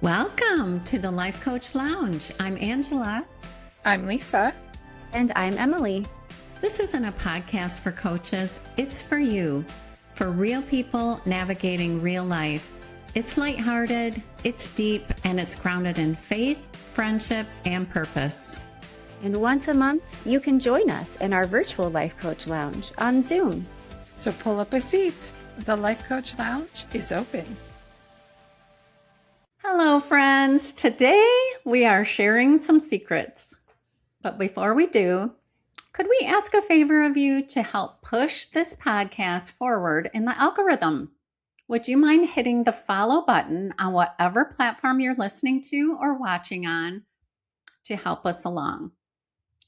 Welcome to the Life Coach Lounge. I'm Angela. I'm Lisa. And I'm Emily. This isn't a podcast for coaches. It's for you, for real people navigating real life. It's lighthearted, it's deep, and it's grounded in faith, friendship, and purpose. And once a month, you can join us in our virtual Life Coach Lounge on Zoom. So pull up a seat. The Life Coach Lounge is open. Hello, friends. Today we are sharing some secrets. But before we do, could we ask a favor of you to help push this podcast forward in the algorithm? Would you mind hitting the follow button on whatever platform you're listening to or watching on to help us along?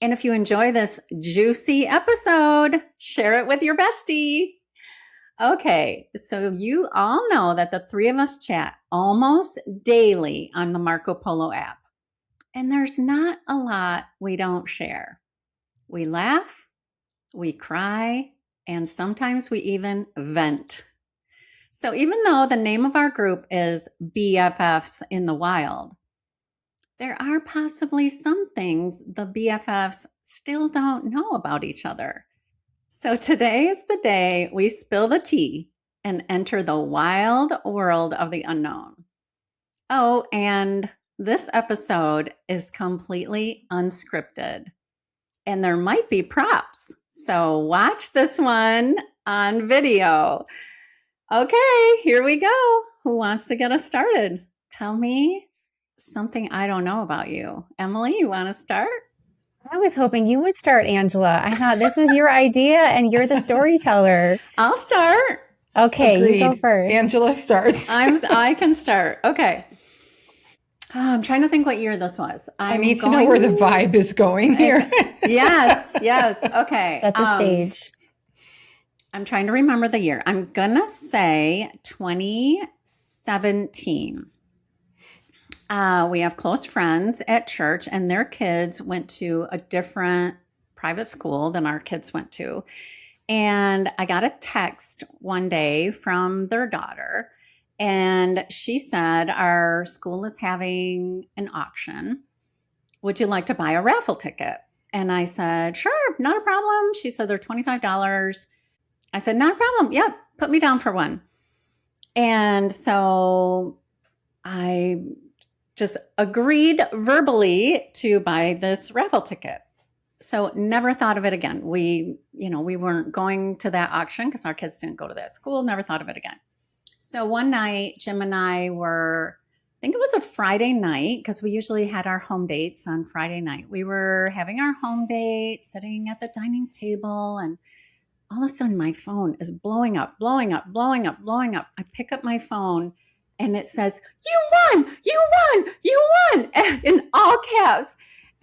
And if you enjoy this juicy episode, share it with your bestie. Okay, so you all know that the three of us chat almost daily on the Marco Polo app. And there's not a lot we don't share. We laugh, we cry, and sometimes we even vent. So even though the name of our group is BFFs in the wild, there are possibly some things the BFFs still don't know about each other. So today is the day we spill the tea and enter the wild world of the unknown. Oh, and this episode is completely unscripted. And there might be props. So watch this one on video. Okay, here we go. Who wants to get us started? Tell me something I don't know about you. Emily, you want to start? I was hoping you would start, Angela. I thought this was your idea and you're the storyteller. I'll start. Okay, Agreed. You go first. Angela starts. I can start. Okay. I'm trying to think what year this was. I need to know where the vibe is going here. Yes. Okay. Set the stage. I'm trying to remember the year. I'm going to say 2017. We have close friends at church, and their kids went to a different private school than our kids went to. And I got a text one day from their daughter. And she said, our school is having an auction. Would you like to buy a raffle ticket? And I said, sure, not a problem. She said, they're $25. I said, not a problem. Yep, put me down for one. And so I just agreed verbally to buy this raffle ticket. So never thought of it again. We weren't going to that auction because our kids didn't go to that school. Never thought of it again. So one night, Jim and I I think it was a Friday night because we usually had our home dates on Friday night. We were having our home date, sitting at the dining table, and all of a sudden my phone is blowing up. I pick up my phone and it says, you won, in all caps.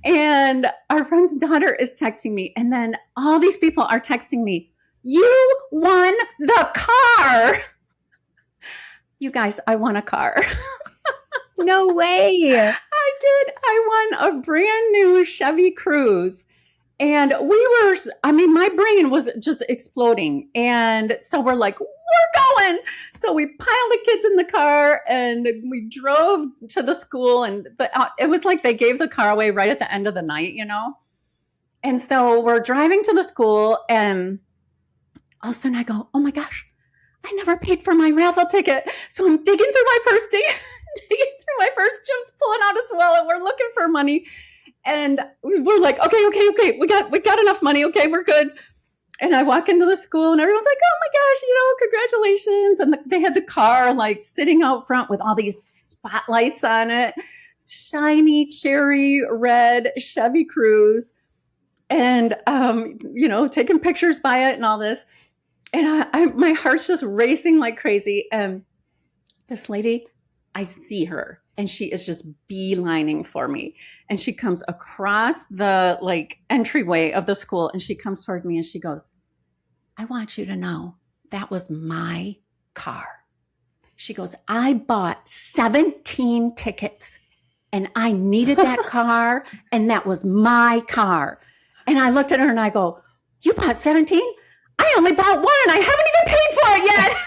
And our friend's daughter is texting me. And then all these people are texting me, you won the car. You guys, I won a car. No way. I did. I won a brand new Chevy Cruze. And my brain was just exploding. And so we're like, we're going. So we piled the kids in the car and we drove to the school. But it was like they gave the car away right at the end of the night, And so we're driving to the school and all of a sudden I go, oh my gosh, I never paid for my raffle ticket. So I'm digging through my purse, Jim's pulling out as well. And we're looking for money. And we're like, okay, we got enough money. Okay, we're good. And I walk into the school and everyone's like, oh my gosh, congratulations. And they had the car like sitting out front with all these spotlights on it. Shiny cherry red Chevy Cruze. And, taking pictures by it and all this. And my heart's just racing like crazy. And this lady, I see her and she is just beelining for me. And she comes across the entryway of the school and she comes toward me and she goes, I want you to know that was my car. She goes, I bought 17 tickets and I needed that car and that was my car. And I looked at her and I go, you bought 17? I only bought one and I haven't even paid for it yet.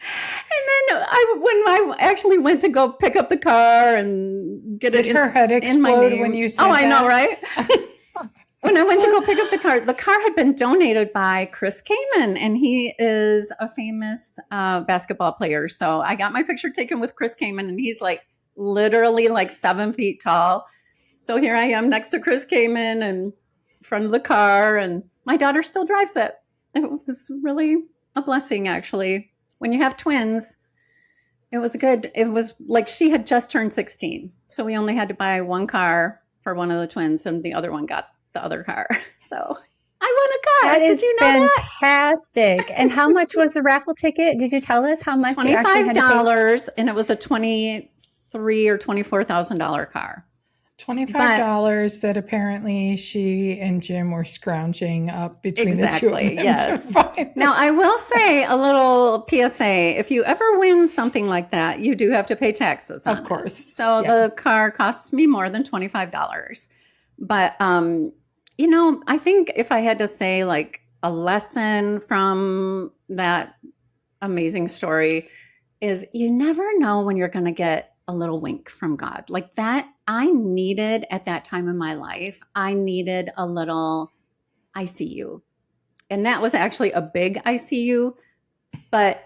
And I actually went to go pick up the car and get Did it her head in my explode name. when you said Oh, I know, that? right? When I went to go pick up the car had been donated by Chris Kaman, and he is a famous basketball player. So I got my picture taken with Chris Kaman, and he's like literally like 7 feet tall. So here I am next to Chris Kaman and in front of the car, and my daughter still drives it. It was really a blessing, actually. When you have twins, it was like she had just turned 16. So we only had to buy one car for one of the twins, and the other one got the other car. So I won a car. That is Did you know fantastic. And how much was the raffle ticket? Did you tell us how much you actually had to pay? $25, and it was a $23,000 or $24,000 car. $25 that apparently she and Jim were scrounging up between the two of them. Yes. To find Now, I will say a little PSA. If you ever win something like that, you do have to pay taxes on Of course. it. So the car costs me more than $25. But, I think if I had to say like a lesson from that amazing story is you never know when you're going to get a little wink from God. Like that, I needed at that time in my life, I needed a little I see you. And that was actually a big I see you. But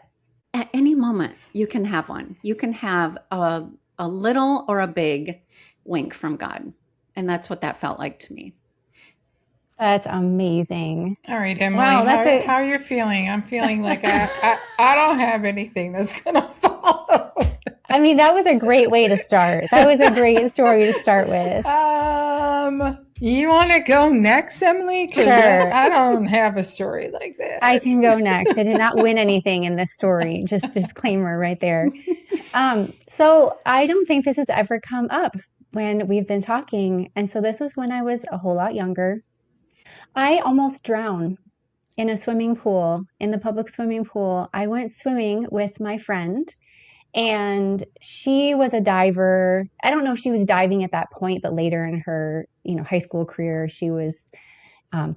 at any moment, you can have one. You can have a little or a big wink from God. And that's what that felt like to me. That's amazing. All right, Emily, Wow, how are you feeling? I'm feeling like I don't have anything that's going to follow. I mean, that was a great way to start. That was a great story to start with. You want to go next, Emily? 'Cause Sure. I don't have a story like that. I can go next. I did not win anything in this story. Just disclaimer right there. So I don't think this has ever come up when we've been talking. And so this was when I was a whole lot younger. I almost drowned in a swimming pool, in the public swimming pool. I went swimming with my friend, and she was a diver. I don't know if she was diving at that point, but later in her, high school career, she was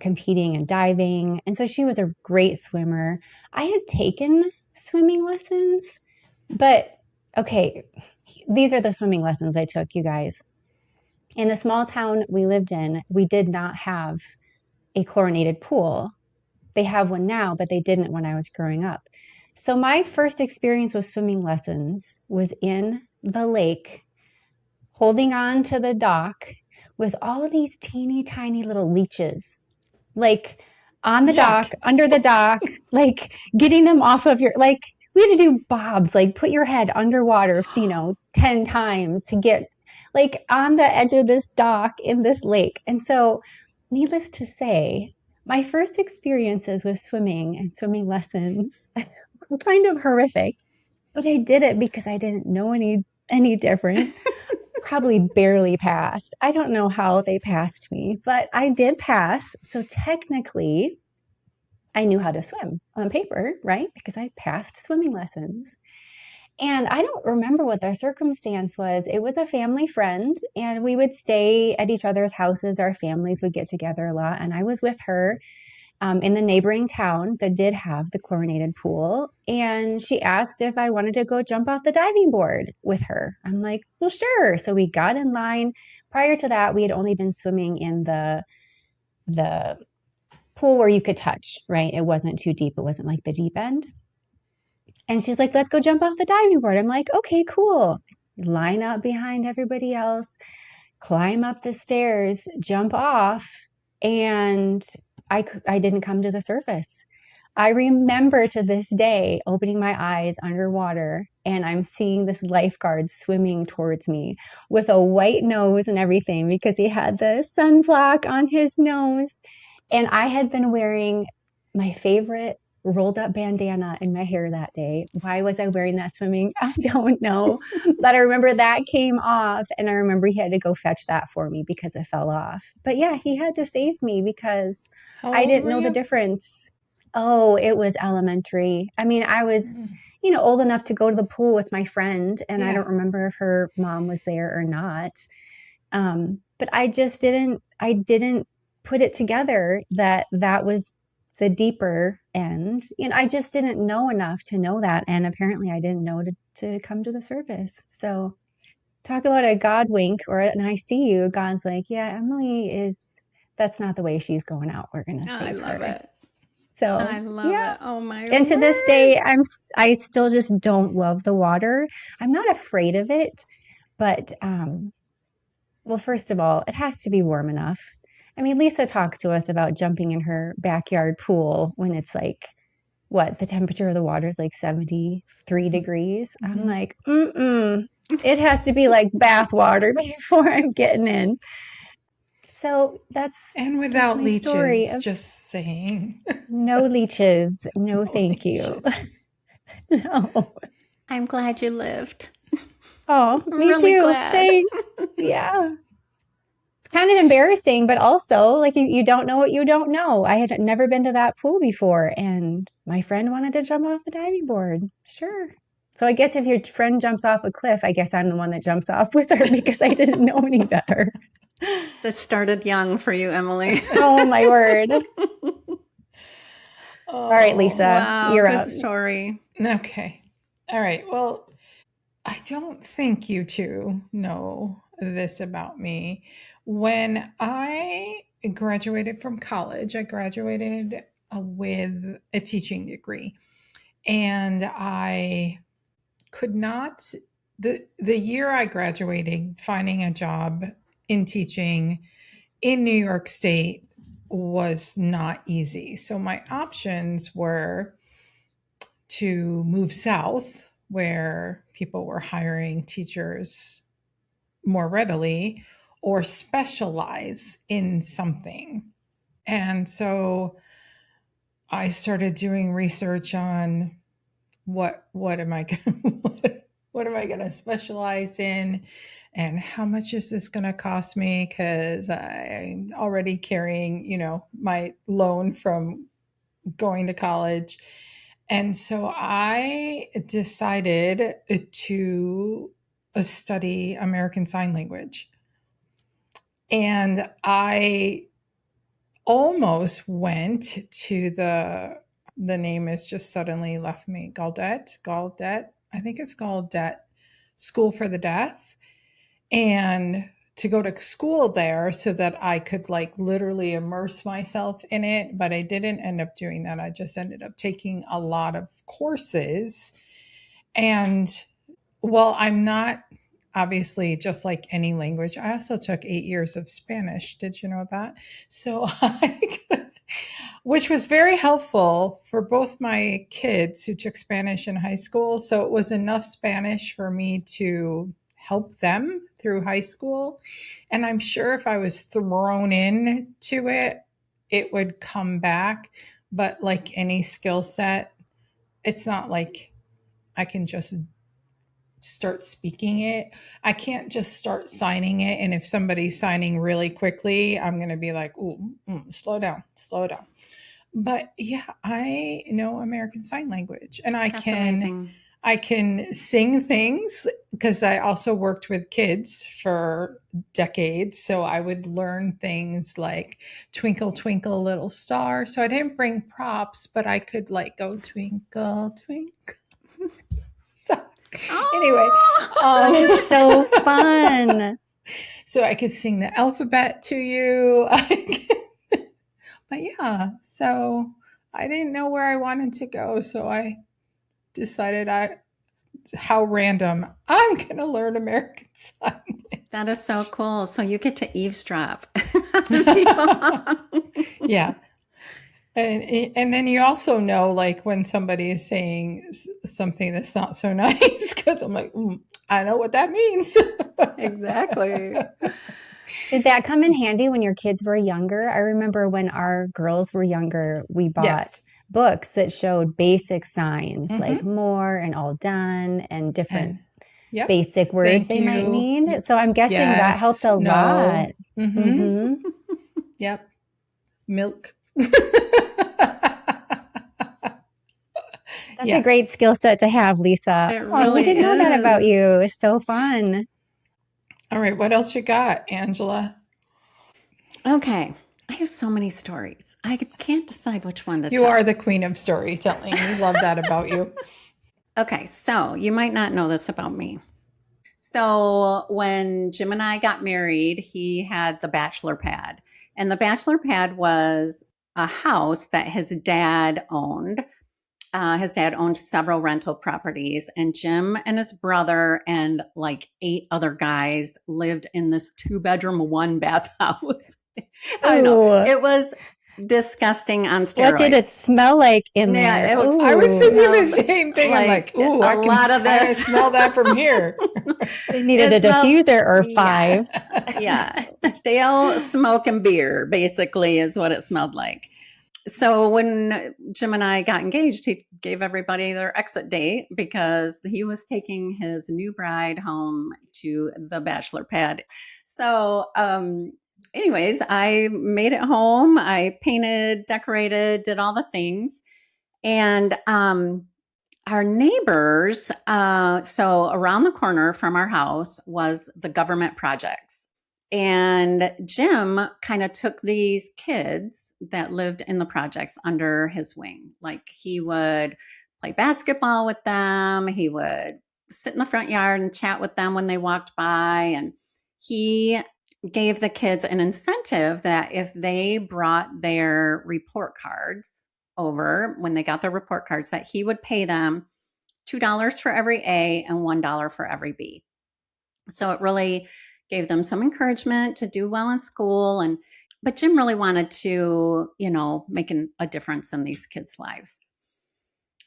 competing and diving. And so she was a great swimmer. I had taken swimming lessons, but okay, these are the swimming lessons I took, you guys. In the small town we lived in, we did not have a chlorinated pool. They have one now, but they didn't when I was growing up. So my first experience with swimming lessons was in the lake, holding on to the dock with all of these teeny tiny little leeches, like on the dock, under the dock, like getting them off of your, like we had to do bobs, like put your head underwater, 10 times to get like on the edge of this dock in this lake. And so needless to say, my first experiences with swimming and swimming lessons were kind of horrific, but I did it because I didn't know any different. Probably barely passed. I don't know how they passed me, but I did pass. So technically, I knew how to swim on paper, right? Because I passed swimming lessons. And I don't remember what the circumstance was. It was a family friend, and we would stay at each other's houses. Our families would get together a lot. And I was with her in the neighboring town that did have the chlorinated pool. And she asked if I wanted to go jump off the diving board with her. I'm like, well, sure. So we got in line. Prior to that, we had only been swimming in the pool where you could touch, right? It wasn't too deep. It wasn't like the deep end. And she's like, let's go jump off the diving board. I'm like, okay, cool. Line up behind everybody else, climb up the stairs, jump off. And I didn't come to the surface. I remember to this day opening my eyes underwater, and I'm seeing this lifeguard swimming towards me with a white nose and everything because he had the sunblock on his nose. And I had been wearing my favorite rolled up bandana in my hair that day. Why was I wearing that swimming? I don't know. But I remember that came off, and I remember he had to go fetch that for me because it fell off. But yeah, he had to save me because I didn't know the difference. Oh, it was elementary. I mean, I was, old enough to go to the pool with my friend, and I don't remember if her mom was there or not. But I didn't put it together that was the deeper end. I just didn't know enough to know that. And apparently I didn't know to come to the surface. So talk about a God wink or an I see you. God's like, yeah, that's not the way she's going out. We're going to save her. I love it. So I love it. Oh my And to this word. day, I still just don't love the water. I'm not afraid of it, but well, first of all, it has to be warm enough. I mean, Lisa talks to us about jumping in her backyard pool when it's like, the temperature of the water is like 73 degrees. I'm like, it has to be like bath water before I'm getting in. So and without my leeches, story just saying. No leeches. No, thank you. No. I'm glad you lived. Oh, me really too. glad. Thanks. Yeah. It's kind of embarrassing, but also like you don't know what you don't know. I had never been to that pool before, and my friend wanted to jump off the diving board. Sure. So I guess if your friend jumps off a cliff, I guess I'm the one that jumps off with her because I didn't know any better. This started young for you, Emily. Oh, my word. All right, Lisa, wow, you're good up. story. Okay. All right. Well, I don't think you two know this about me. When I graduated from college, I graduated with a teaching degree. And I could not, the year I graduated, finding a job in teaching in New York State was not easy. So my options were to move south, where people were hiring teachers more readily, or specialize in something. And so I started doing research on what am I what am I going to specialize in, and how much is this going to cost me, because I'm already carrying, my loan from going to college. And so I decided to study American Sign Language. And I almost went to the name has just suddenly left me, Gaudet, I think it's Gaudet School for the Deaf, and to go to school there so that I could like literally immerse myself in it. But I didn't end up doing that. I just ended up taking a lot of courses. And well, I'm not obviously just like any language. I also took 8 years of Spanish. Did you know that? So which was very helpful for both my kids who took Spanish in high school. So it was enough Spanish for me to help them through high school. And I'm sure if I was thrown into it, it would come back. But like any skill set, it's not like I can just start speaking it. I can't just start signing it. And if somebody's signing really quickly, I'm going to be like, slow down. But yeah, I know American Sign Language, and That's amazing. I can sing things because I also worked with kids for decades. So I would learn things like Twinkle, Twinkle, Little Star. So I didn't bring props, but I could like go twinkle, twinkle. So anyway, that is so fun. So I could sing the alphabet to you. But yeah, so I didn't know where I wanted to go. So I decided how random, I'm going to learn American Sign Language. That is so cool. So you get to eavesdrop. Yeah. And then you also know like when somebody is saying something that's not so nice, because I'm like, I know what that means. Exactly. Did that come in handy when your kids were younger? I remember when our girls were younger, we bought books that showed basic signs, like more and all done and different basic words they might need. So I'm guessing that helped a lot. Yep. Milk. That's a great skill set to have, Lisa. We didn't know that about you. It's so fun. All right. What else you got, Angela? Okay. I have so many stories. I can't decide which one to You tell. are the queen of storytelling. We love that about you. Okay, so you might not know this about me. So when Jim and I got married, he had the bachelor pad. And the bachelor pad was a house that his dad owned. His dad owned several rental properties, and Jim and his brother and like 8 other guys lived in this 2-bedroom, 1-bath house. I know. Ooh. It was disgusting on steroids. What did it smell like in Yeah, there? it was- I was Ooh. thinking the Smelled same thing. I'm like, like ooh, a I lot of can this. smell that from here. They needed a It smelled- diffuser or Yeah. 5. Yeah, stale smoke and beer basically is what it smelled like. So when Jim and I got engaged, he gave everybody their exit date because he was taking his new bride home to the bachelor pad. So, anyways, I made it home. I painted, decorated, did all the things. And our neighbors, so around the corner from our house was the government projects. And Jim kind of took these kids that lived in the projects under his wing. Like he would play basketball with them, he would sit in the front yard and chat with them when they walked by. And he gave the kids an incentive that if they brought their report cards over when they got their report cards, that he would pay them $2 for every A and $1 for every B. So it really gave them some encouragement to do well in school. But Jim really wanted to, make a difference in these kids' lives.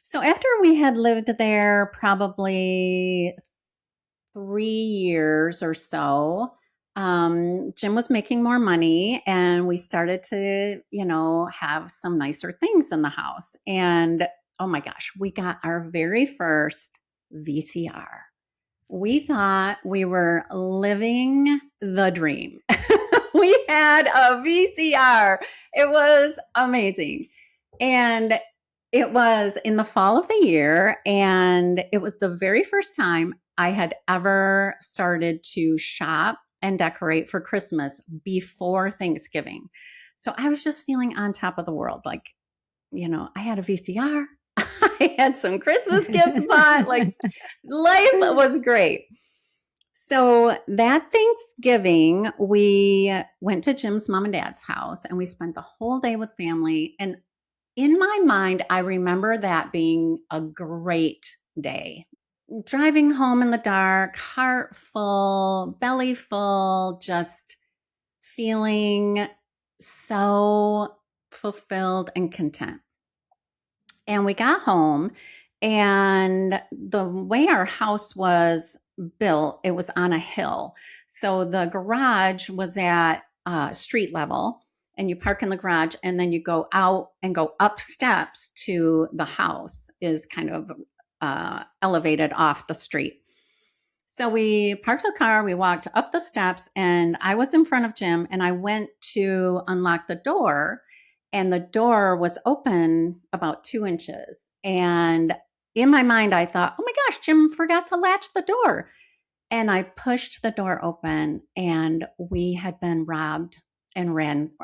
So after we had lived there probably 3 years or so, Jim was making more money and we started to, have some nicer things in the house. And oh my gosh, we got our very first VCR. We thought we were living the dream. We had a VCR. It was amazing. And it was in the fall of the year. And it was the very first time I had ever started to shop and decorate for Christmas before Thanksgiving. So I was just feeling on top of the world. Like, I had a VCR. I had some Christmas gifts bought. Like, life was great. So that Thanksgiving, we went to Jim's mom and dad's house and we spent the whole day with family. And in my mind, I remember that being a great day. Driving home in the dark, heart full, belly full, just feeling so fulfilled and content. And we got home, and the way our house was built, it was on a hill. So the garage was at street level, and you park in the garage, and then you go out and go up steps to the house is kind of elevated off the street. So we parked the car, we walked up the steps, and I was in front of Jim, and I went to unlock the door, and the door was open about 2 inches. And in my mind, I thought, oh my gosh, Jim forgot to latch the door. And I pushed the door open, and we had been robbed and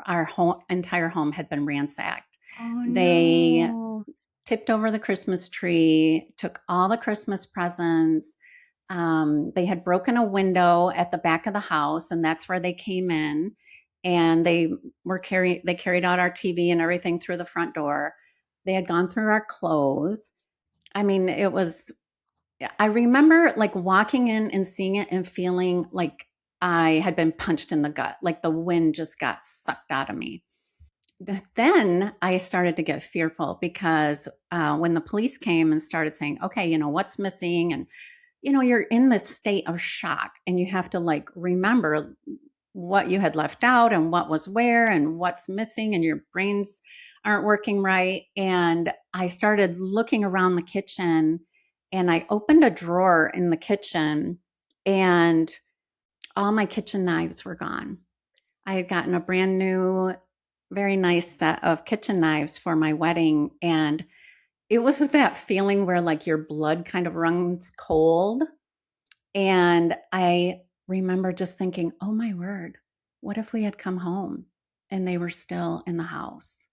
our entire home had been ransacked. Oh, They no. tipped over the Christmas tree, took all the Christmas presents. They had broken a window at the back of the house, and that's where they came in. And they carried out our TV and everything through the front door. They had gone through our clothes. I mean, I remember like walking in and seeing it and feeling like I had been punched in the gut, like the wind just got sucked out of me. Then I started to get fearful because when the police came and started saying, okay, what's missing? And, you're in this state of shock and you have to like remember what you had left out and what was where and what's missing, and your brains aren't working right. And I started looking around the kitchen, and I opened a drawer in the kitchen, and all my kitchen knives were gone. I had gotten a brand new, very nice set of kitchen knives for my wedding. And it was that feeling where like your blood kind of runs cold. And I remember just thinking, oh my word, what if we had come home and they were still in the house.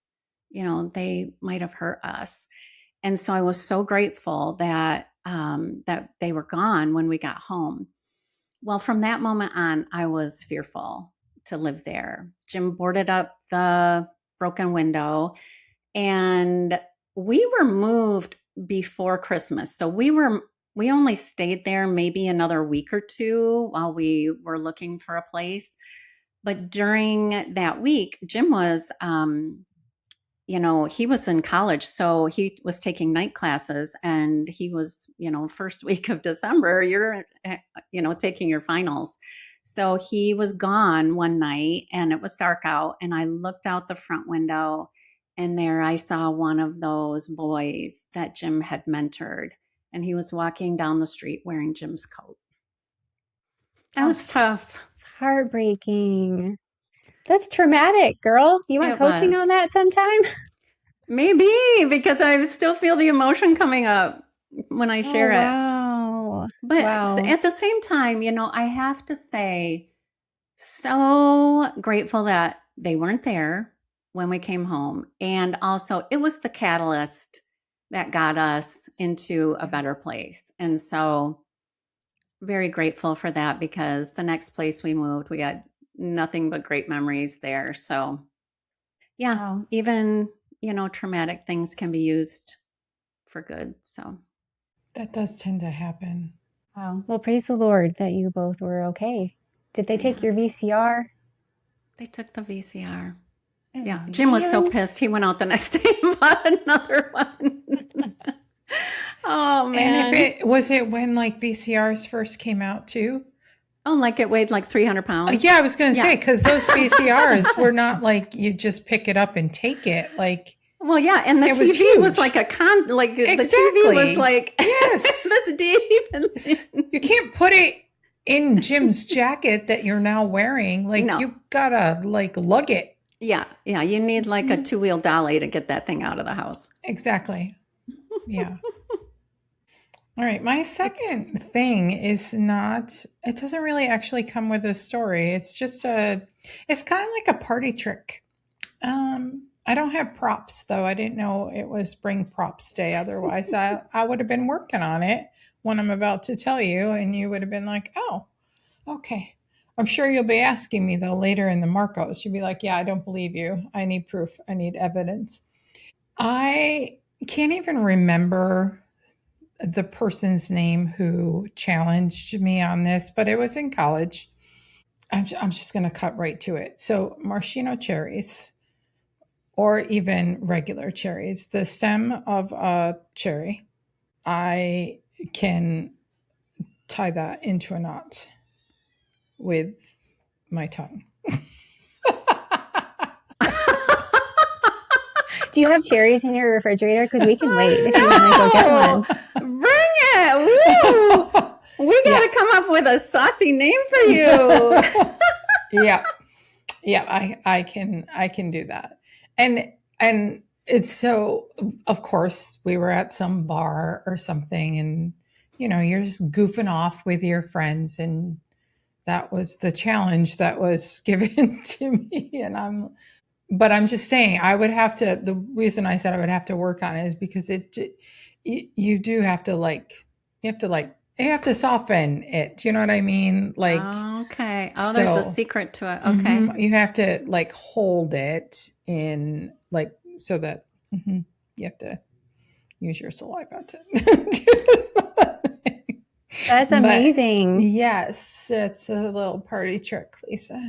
They might have hurt us. And so I was so grateful that that they were gone when we got home. Well, from that moment on, I was fearful to live there. Jim boarded up the broken window, and we were moved before Christmas. So we only stayed there maybe another week or two while we were looking for a place. But during that week, Jim was he was in college, so he was taking night classes, and he was, first week of December, you're, taking your finals. So he was gone one night, and it was dark out, and I looked out the front window, and there I saw one of those boys that Jim had mentored, and he was walking down the street wearing Jim's coat. That was tough. It's heartbreaking. That's traumatic, girl. You want coaching on that sometime? Maybe, because I still feel the emotion coming up when I share it. Wow. But at the same time, I have to say, so grateful that they weren't there when we came home. And also, it was the catalyst that got us into a better place. And so, very grateful for that, because the next place we moved, we had nothing but great memories there. So, yeah, wow. Even traumatic things can be used for good. So that does tend to happen. Wow. Well, praise the Lord that you both were okay. Did they take your VCR? They took the VCR. Yeah. Jim was so pissed. He went out the next day and bought another one. Oh, man. And was it when like VCRs first came out too? Oh, like it weighed like 300 pounds. Yeah, I was going to say, because those VCRs were not like you just pick it up and take it. Like, well, yeah, and the TV was like the TV was like, yes, that's deep. You can't put it in Jim's jacket that you're now wearing. Like, you gotta like lug it. Yeah, you need like a 2-wheel dolly to get that thing out of the house. Exactly. Yeah. All right. My second thing is it doesn't really actually come with a story. It's just it's kind of like a party trick. I don't have props though. I didn't know it was Bring Props Day. Otherwise I would have been working on it when I'm about to tell you, and you would have been like, oh, okay. I'm sure you'll be asking me though later in the Marcos. You'll be like, yeah, I don't believe you. I need proof. I need evidence. I can't even remember the person's name who challenged me on this, but it was in college. I'm just going to cut right to it. So maraschino cherries, or even regular cherries, the stem of a cherry, I can tie that into a knot with my tongue. Do you have cherries in your refrigerator? Because we can wait if you want to go get one. Bring it! Woo! We got to come up with a saucy name for you. Yeah, I can do that. And it's so, of course, we were at some bar or something, and you're just goofing off with your friends, and that was the challenge that was given to me. But I'm just saying, I would have to, the reason I said I would have to work on it is because you do have to you have to soften it. Do you know what I mean? Like, okay. Oh, there's a secret to it. Okay. You have to hold it in so that you have to use your saliva to do That's amazing. But yes, it's a little party trick, Lisa.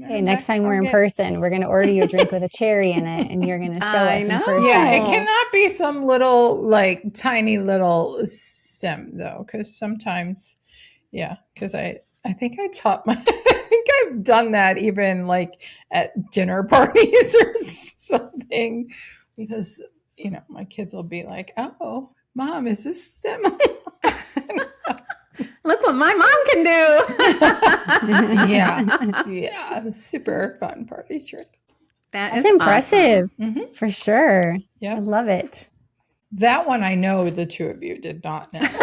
Okay, next time we're in person, we're going to order you a drink with a cherry in it, and you're going to show us in person. Yeah, it cannot be some little tiny little stem though, because sometimes, because I think I taught I think I've done that even at dinner parties or something, because my kids will be like, "Oh, Mom, is this stem?" Look what my mom can do. Yeah. Super fun party trick. That's impressive. Awesome. For sure. Yeah. I love it. That one I know the two of you did not know. It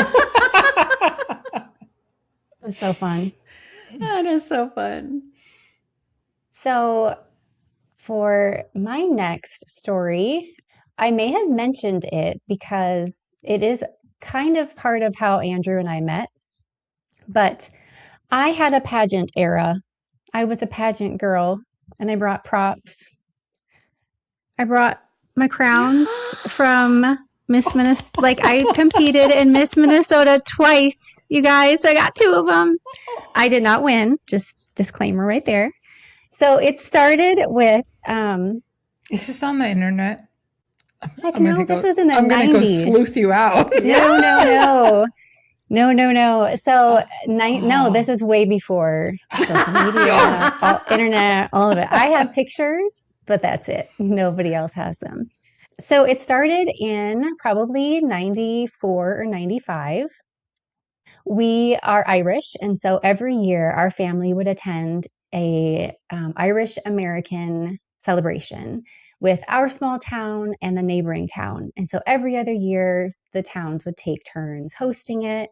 was so fun. That is so fun. So For my next story, I may have mentioned it because it is kind of part of how Andrew and I met, but I had a pageant era. I was a pageant girl and I brought props. I brought my crowns from Miss Minnesota. Like I competed in Miss Minnesota twice, you guys. I got 2 of them. I did not win. Just disclaimer right there. So it started with Is this on the internet? heck no, this was in the I'm gonna go 90s. sleuth you out. No. So no, this is way before social media, internet, all of it. I have pictures, but that's it. Nobody else has them. So it started in probably 94 or 95. We are Irish, and so every year our family would attend a Irish American celebration with our small town and the neighboring town. And so every other year the towns would take turns hosting it.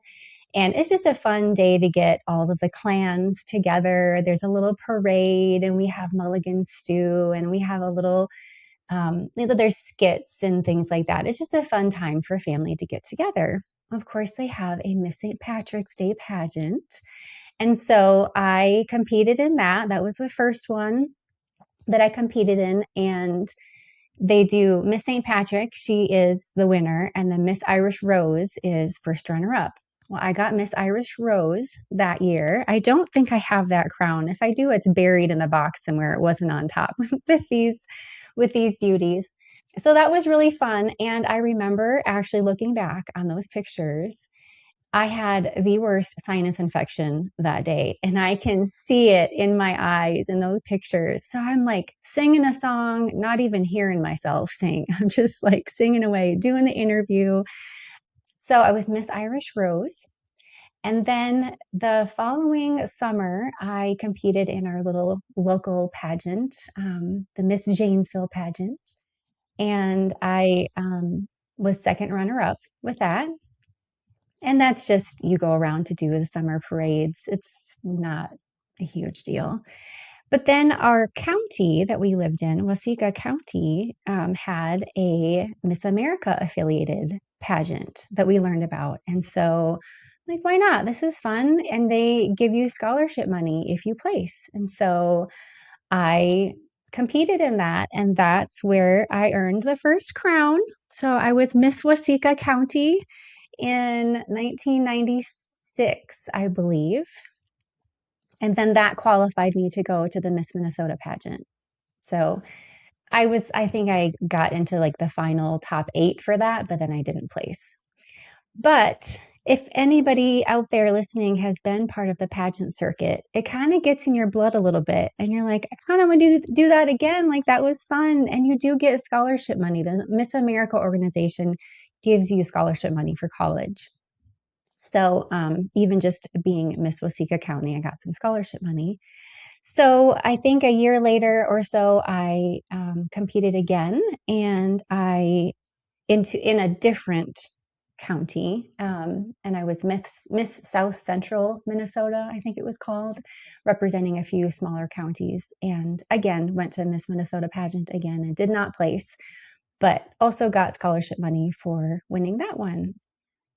And it's just a fun day to get all of the clans together. There's a little parade, and we have mulligan stew, and we have a little there's skits and things like that. It's just a fun time for a family to get together. Of course, they have a Miss St. Patrick's Day pageant. And so I competed in that. That was the first one that I competed in. And they do Miss St. Patrick, she is the winner, and then Miss Irish Rose is first runner up. Well, I got Miss Irish Rose that year. I don't think I have that crown. If I do, it's buried in the box somewhere. It wasn't on top with these beauties. So that was really fun. And I remember actually looking back on those pictures. I had the worst sinus infection that day, and I can see it in my eyes in those pictures. So I'm like singing a song, not even hearing myself sing. I'm just like singing away, doing the interview. So I was Miss Irish Rose. And then the following summer, I competed in our little local pageant, the Miss Janesville pageant. And I was second runner up with that. And that's just, you go around to do the summer parades. It's not a huge deal. But then our county that we lived in, Waseca County, had a Miss America affiliated pageant that we learned about. And so, like, why not? This is fun. And they give you scholarship money if you place. And so I competed in that. And that's where I earned the first crown. So I was Miss Waseca County in 1996, I believe. And then that qualified me to go to the Miss Minnesota pageant. So I think I got into like the final top 8 for that, but then I didn't place. But if anybody out there listening has been part of the pageant circuit, it kind of gets in your blood a little bit. And you're like, I kind of want to do that again. Like, that was fun. And you do get scholarship money. The Miss America organization gives you scholarship money for college. So even just being Miss Waseca County, I got some scholarship money. So I think a year later or so, I competed again, and in a different county, and I was Miss South Central Minnesota, I think it was called, representing a few smaller counties. And again, went to Miss Minnesota pageant again and did not place, but also got scholarship money for winning that one.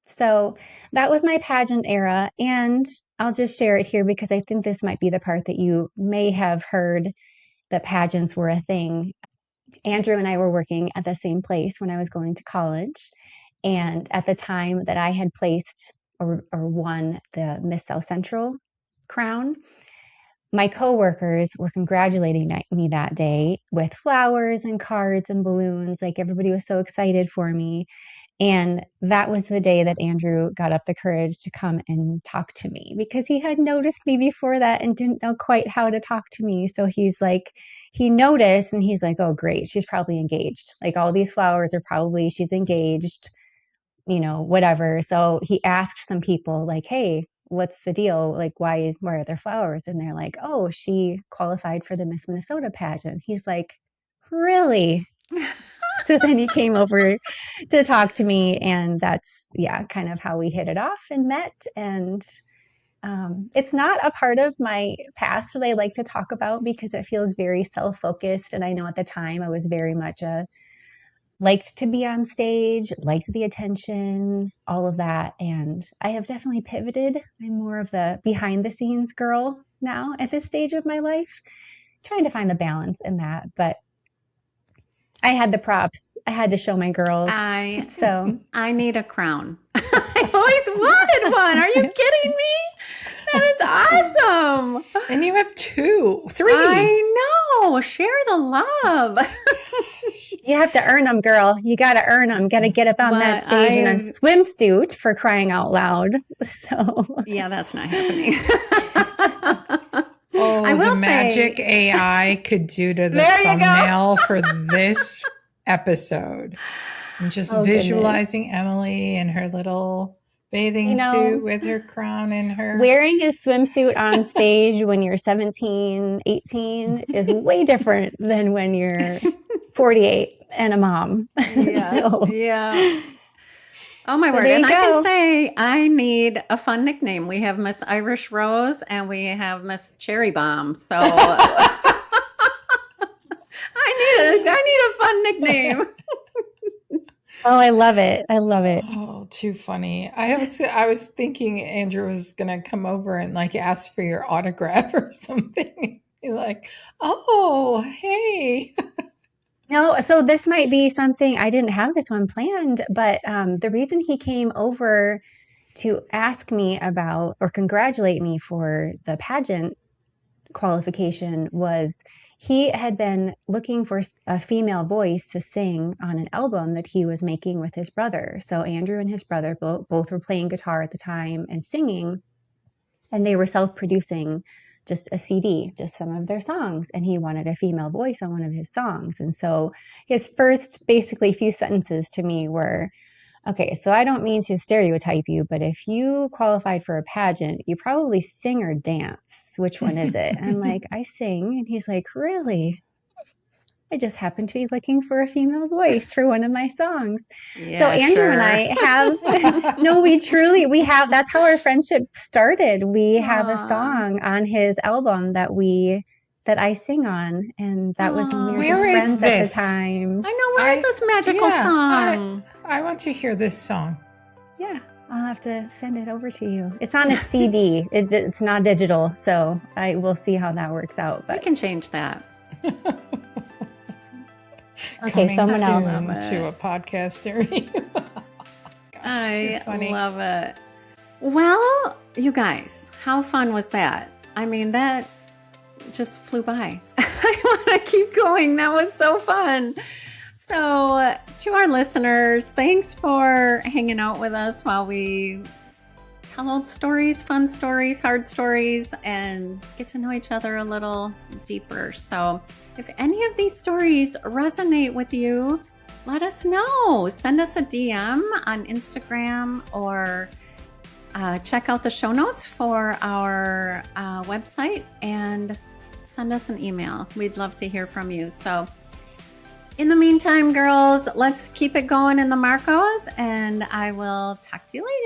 So that was my pageant era, and I'll just share it here because I think this might be the part that you may have heard that pageants were a thing. Andrew and I were working at the same place when I was going to college, and at the time that I had placed or won the Miss South Central crown, my coworkers were congratulating me that day with flowers and cards and balloons. Like, everybody was so excited for me. And that was the day that Andrew got up the courage to come and talk to me, because he had noticed me before that and didn't know quite how to talk to me. So he's like, he noticed and he's like, oh, great, she's probably engaged. Like, all these flowers are probably, she's engaged, whatever. So he asked some people like, hey, what's the deal? Like, why are there flowers? And they're like, oh, she qualified for the Miss Minnesota pageant. He's like, really? So then he came over to talk to me, and that's, kind of how we hit it off and met. And It's not a part of my past that I like to talk about because it feels very self-focused. And I know at the time I was very much liked to be on stage, liked the attention, all of that. And I have definitely pivoted. I'm more of the behind the scenes girl now at this stage of my life, trying to find the balance in that. But I had the props. I had to show my girls. So I need a crown. I always wanted one. Are you kidding me? That is awesome. And you have 2, 3. I know. Share the love. You have to earn them, girl. You got to earn them. Got to get up on that stage in a swimsuit, for crying out loud. So yeah, that's not happening. Oh, I will the magic AI could do to the thumbnail for this episode. I'm just visualizing Emily in her little bathing suit with her crown in her. Wearing a swimsuit on stage when you're 17, 18 is way different than when you're 48 and a mom. Yeah. Yeah. Oh my word. And I can say I need a fun nickname. We have Miss Irish Rose and we have Miss Cherry Bomb. So I need a fun nickname. Oh, I love it. I love it. Oh, too funny. I was thinking Andrew was going to come over and like ask for your autograph or something. You're like, oh, hey. No, so this might be something, I didn't have this one planned, but the reason he came over to ask me about or congratulate me for the pageant qualification was he had been looking for a female voice to sing on an album that he was making with his brother. So Andrew and his brother both were playing guitar at the time and singing, and they were self-producing just a CD, just some of their songs. And he wanted a female voice on one of his songs. And so his first basically few sentences to me were, okay, so I don't mean to stereotype you, but if you qualified for a pageant, you probably sing or dance. Which one is it? And I'm like, I sing. And he's like, really? I just happen to be looking for a female voice for one of my songs. Yeah, so Andrew and I have, no, we have, that's how our friendship started. We have a song on his album that I sing on. And that was when we were just friends at the time. I know, where is this magical song? I want to hear this song. Yeah, I'll have to send it over to you. It's on a CD. It's not digital. So I will see how that works out. But we can change that. Okay, someone else to a podcast area. I love it. Well, you guys, how fun was that? I mean, that just flew by. I want to keep going. That was so fun. So, to our listeners, thanks for hanging out with us while we tell old stories, fun stories, hard stories, and get to know each other a little deeper. So if any of these stories resonate with you, let us know. Send us a DM on Instagram or check out the show notes for our website and send us an email. We'd love to hear from you. So in the meantime, girls, let's keep it going in the Marcos, and I will talk to you later.